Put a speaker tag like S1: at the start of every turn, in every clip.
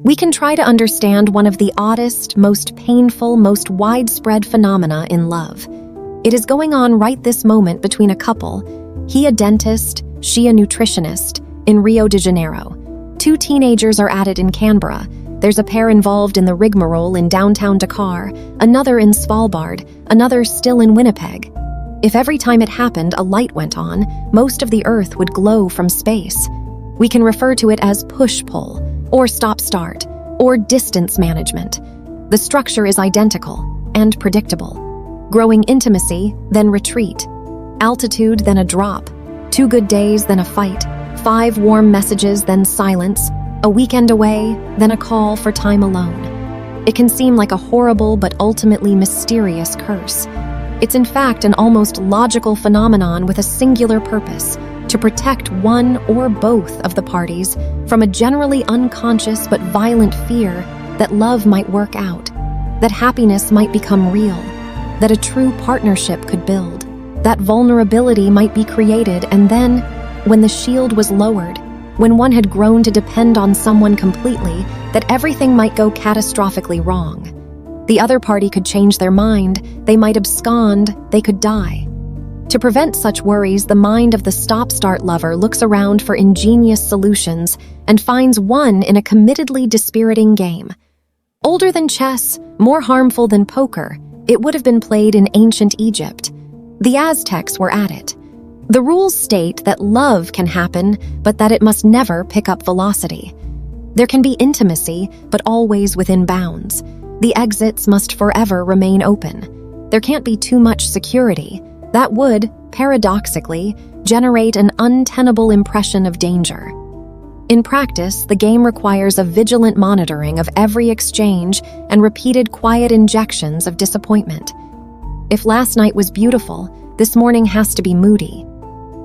S1: We can try to understand one of the oddest, most painful, most widespread phenomena in love. It is going on right this moment between a couple, he a dentist, she a nutritionist, in Rio de Janeiro. 2 teenagers are at it in Canberra. There's a pair involved in the rigmarole in downtown Dakar, another in Svalbard, another still in Winnipeg. If every time it happened a light went on, most of the Earth would glow from space. We can refer to it as push-pull, or stop-start, or distance management. The structure is identical and predictable. Growing intimacy, then retreat. Altitude, then a drop. 2 good days, then a fight. 5 warm messages, then silence. A weekend away, then a call for time alone. It can seem like a horrible but ultimately mysterious curse. It's in fact an almost logical phenomenon with a singular purpose: to protect one or both of the parties from a generally unconscious but violent fear that love might work out, that happiness might become real, that a true partnership could build, that vulnerability might be created, and then, when the shield was lowered, when one had grown to depend on someone completely, that everything might go catastrophically wrong. The other party could change their mind, they might abscond, they could die. To prevent such worries, the mind of the stop-start lover looks around for ingenious solutions and finds one in a committedly dispiriting game. Older than chess, more harmful than poker, it would have been played in ancient Egypt. The Aztecs were at it. The rules state that love can happen, but that it must never pick up velocity. There can be intimacy, but always within bounds. The exits must forever remain open. There can't be too much security. That would, paradoxically, generate an untenable impression of danger. In practice, the game requires a vigilant monitoring of every exchange and repeated quiet injections of disappointment. If last night was beautiful, this morning has to be moody.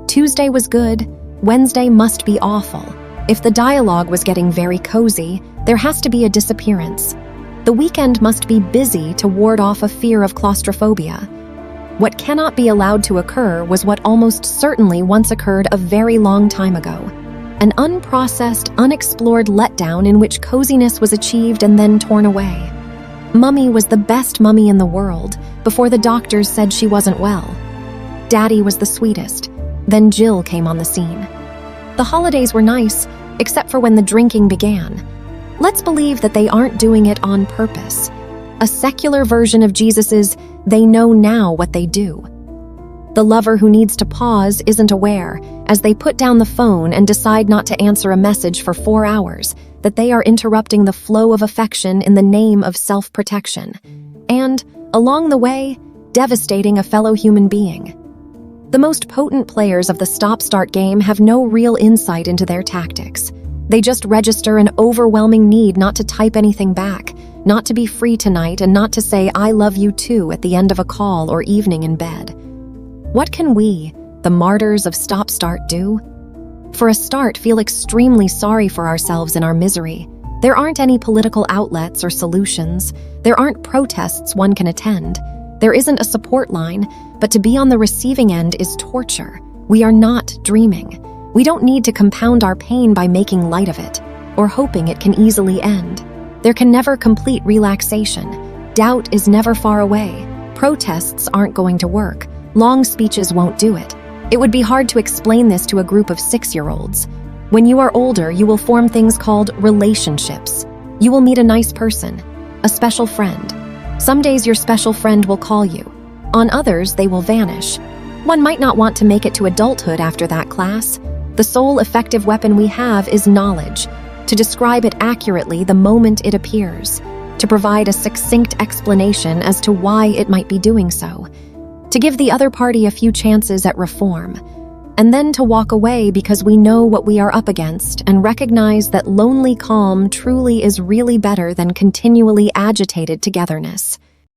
S1: Tuesday was good, Wednesday must be awful. If the dialogue was getting very cozy, there has to be a disappearance. The weekend must be busy to ward off a fear of claustrophobia. What cannot be allowed to occur was what almost certainly once occurred a very long time ago. An unprocessed, unexplored letdown in which coziness was achieved and then torn away. Mummy was the best mummy in the world before the doctors said she wasn't well. Daddy was the sweetest. Then Jill came on the scene. The holidays were nice, except for when the drinking began. Let's believe that they aren't doing it on purpose. A secular version of Jesus's "they know now what they do." The lover who needs to pause isn't aware, as they put down the phone and decide not to answer a message for 4 hours, that they are interrupting the flow of affection in the name of self-protection. And, along the way, devastating a fellow human being. The most potent players of the stop-start game have no real insight into their tactics. They just register an overwhelming need not to type anything back, not to be free tonight, and not to say "I love you too" at the end of a call or evening in bed. What can we, the martyrs of stop-start, do? For a start, feel extremely sorry for ourselves in our misery. There aren't any political outlets or solutions. There aren't protests one can attend. There isn't a support line, but to be on the receiving end is torture. We are not dreaming. We don't need to compound our pain by making light of it, or hoping it can easily end. There can never complete relaxation. Doubt is never far away. Protests aren't going to work. Long speeches won't do it. It would be hard to explain this to a group of 6-year-olds. When you are older, you will form things called relationships. You will meet a nice person, a special friend. Some days your special friend will call you. On others, they will vanish. One might not want to make it to adulthood after that class. The sole effective weapon we have is knowledge, to describe it accurately the moment it appears, to provide a succinct explanation as to why it might be doing so, to give the other party a few chances at reform, and then to walk away because we know what we are up against and recognize that lonely calm truly is really better than continually agitated togetherness.